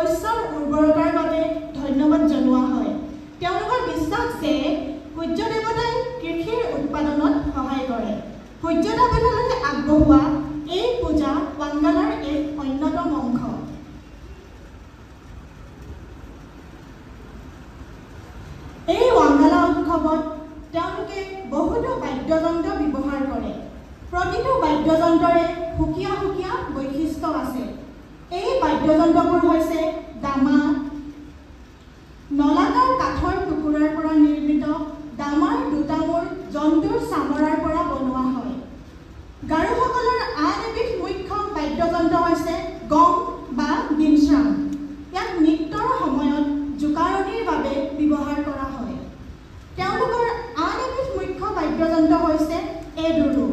শস্যৰ উৰ্বৰতাৰ বাবে ধন্যবাদ জনোৱা হয়। তেওঁলোকৰ বিশ্বাস যে সূৰ্য দেৱতাই কৃষিৰ উৎপাদনত সহায় কৰে। সূৰ্য দেৱতালৈ আগবঢ়োৱা এই পূজা ৱাংগালাৰ এক অন্যতম অংশ। এই ৱাংগালা উৎসৱত তেওঁলোকে বহুতো বাদ্যযন্ত্ৰ ব্যৱহাৰ কৰে। প্ৰতিটো বাদ্যযন্ত্ৰৰে সুকীয়া সুকীয়া বৈশিষ্ট্য আছে। এই বাদ্যযন্ত্ৰবোৰ হৈছে দামা, নলাকাৰ কাঠৰ টুকুৰাৰ পৰা নিৰ্মিত। দামাৰ দুটা মূৰ জন্তুৰ চামৰাৰ পৰা বনোৱা হয়। গাৰোসকলৰ আন এবিধ মুখ্য বাদ্যযন্ত্ৰ হৈছে গম বা ডিমশ্ৰাম। ইয়াক নৃত্যৰ সময়ত জোকাৰণিৰ বাবে ব্যৱহাৰ কৰা হয়। তেওঁলোকৰ আন এবিধ মুখ্য বাদ্যযন্ত্ৰ হৈছে এডুৰু।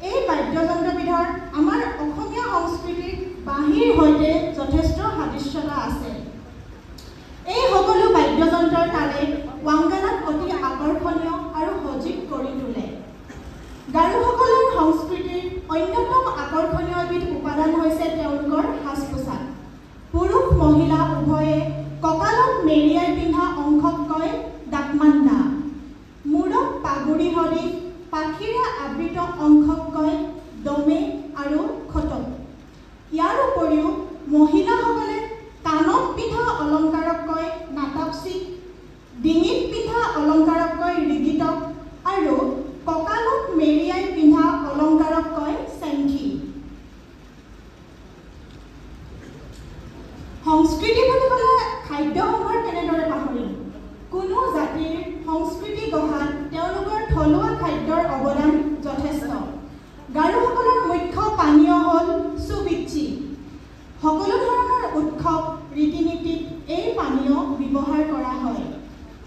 এই বাদ্যযন্ত্ৰবিধৰ আমাৰ অসমীয়া সংস্কৃতিৰ বাঁহীৰ সৈতে যথেষ্ট সাদৃশ্যতা আছে। এই সকলো বাদ্যযন্ত্ৰৰ তালে ৱাংগালাক অতি আকৰ্ষণীয় আৰু সজীৱ কৰি তোলে। গাৰোসকলৰ সংস্কৃতিৰ অন্যতম আকৰ্ষণীয় এবিধ উপাদান হৈছে তেওঁলোকৰ সাজ পোছাক। পুৰুষ মহিলা উভয়ে কঁকালত মেৰিয়াই পিন্ধা অংশক কয় দাকমাণ্ডা। মূৰত পাগুৰি সদৃশ পাখিৰে আবৃত অংশক কয় দমে আৰু খটক। ইয়াৰ উপৰিও মহিলাসকলে কাণত পিন্ধা অলংকাৰক কয় নাটাপচি, ডিঙিত পিন্ধা অলংকাৰক কয় ৰিগিটক আৰু কঁকালত মেৰিয়াই পিন্ধা অলংকাৰক কয় চেংখি। সংস্কৃতি বুলি ক'লে খাদ্যসমূহৰ কেনেদৰে পাহৰিম? কোনো জাতিৰ সংস্কৃতি গঢ়াত তেওঁলোকৰ থলুৱা খাদ্যৰ অৱদান যথেষ্ট। গাৰোসকলৰ মুখ্য পানীয় হ'ল চুবিচ্ছি। সকলো ধৰণৰ উৎসৱ ৰীতি-নীতিত এই পানীয় ব্যৱহাৰ কৰা হয়।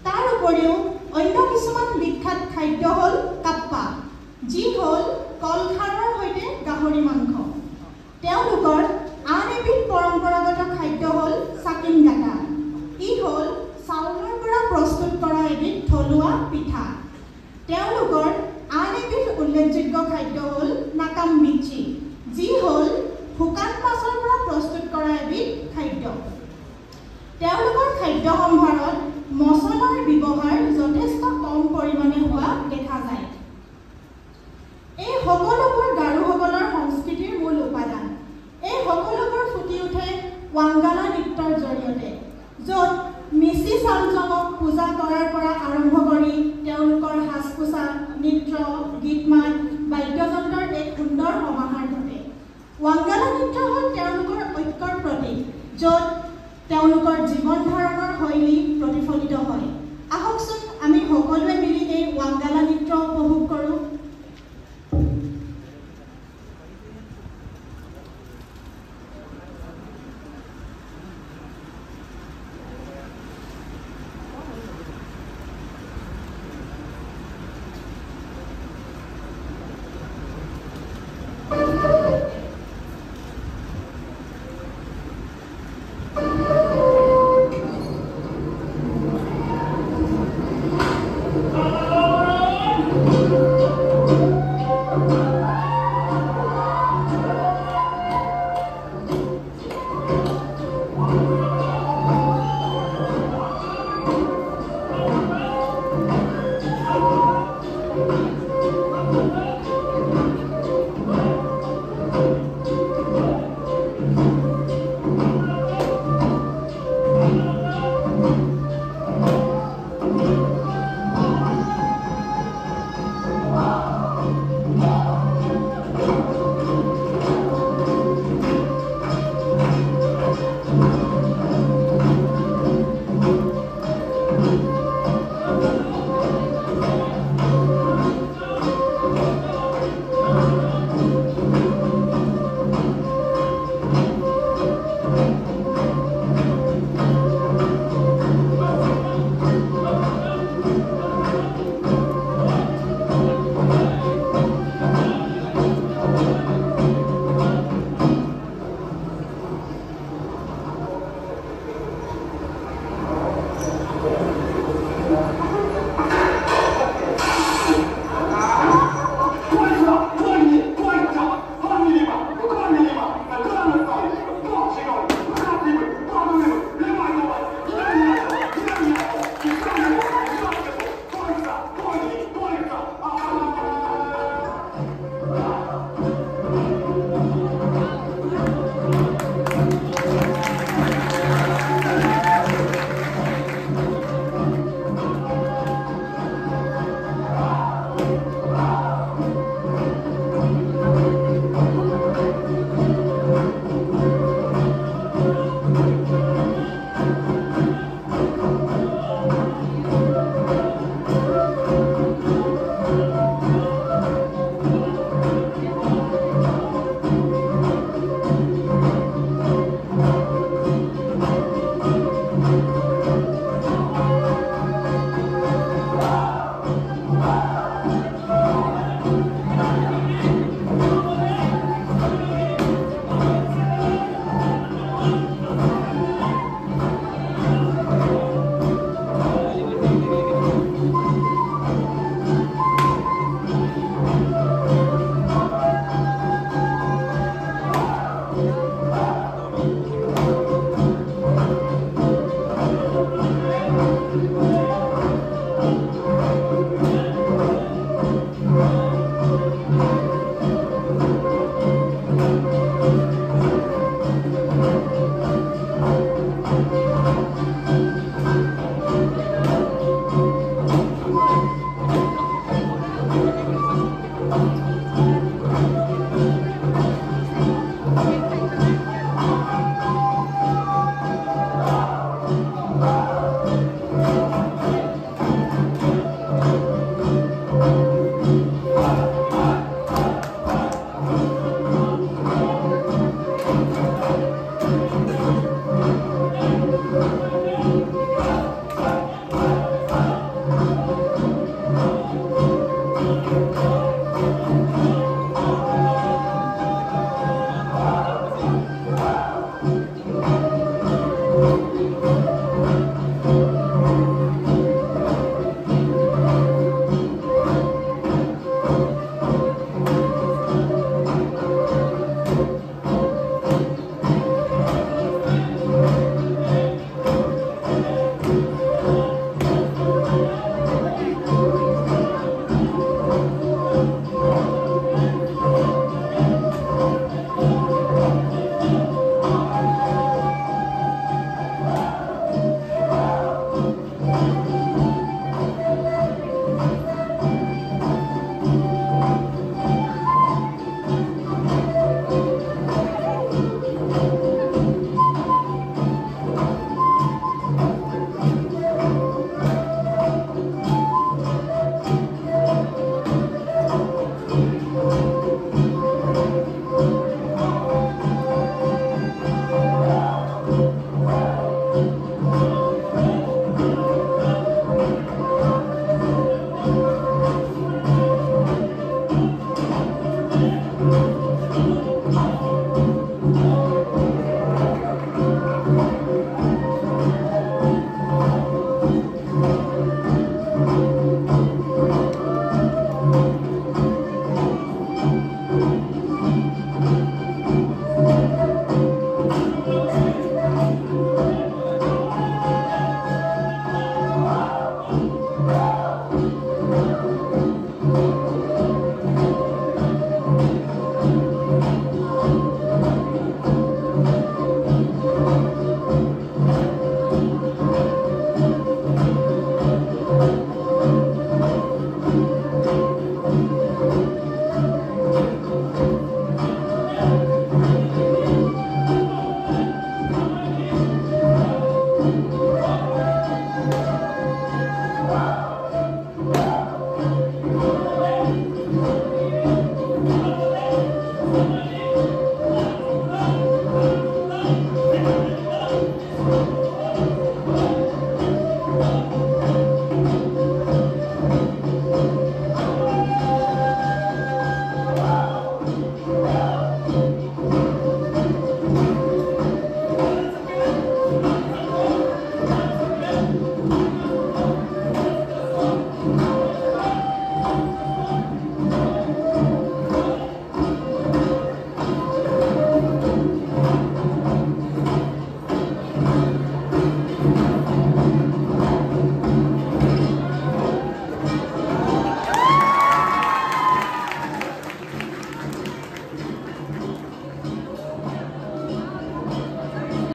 তাৰ উপৰিও অন্য কিছুমান বিখ্যাত খাদ্য হ'ল কাপ্পা, যি হ'ল কলখাৰৰ সৈতে গাহৰি মাংস। তেওঁলোকৰ আন এবিধ পৰম্পৰাগত খাদ্য হ'ল চাকিনগাটা। ই হ'ল চাউলৰ পৰা প্ৰস্তুত কৰা এবিধ থলুৱা পিঠা। তেওঁলোকৰ আন এবিধ উল্লেখযোগ্য খাদ্য হ'ল নাকামবিচি, যি হ'ল শুকান মাছৰ পৰা প্ৰস্তুত কৰা এবিধ খাদ্য। তেওঁলোকৰ খাদ্য সম্ভাৰত মছলাৰ ব্যৱহাৰ যথেষ্ট কম পৰিমাণে হোৱা দেখা যায়। এই সকলোবোৰ গাৰোসকলৰ সংস্কৃতিৰ মূল উপাদান। এই সকলোবোৰ ফুটি উঠে ৱাংগালা নৃত্যৰ জৰিয়তে, য'ত মিচি চালজঙক পূজা কৰাৰ পৰা আৰম্ভ কৰি তেওঁলোকৰ সাজ পোছাক, নৃত্য, গীত মাত, বাদ্যযন্ত্ৰৰ এক সুন্দৰ সমাহাৰ ঘটে। ৱাংগালা নৃত্য হ'ল তেওঁলোকৰ ঐক্যৰ প্ৰতীক, য'ত তেওঁলোকৰ জীৱন ধাৰণৰ শৈলী প্ৰতিফলিত হয়। আহকচোন আমি সকলোৱে মিলি এই ৱাংগালা নৃত্য উপভোগ কৰোঁ।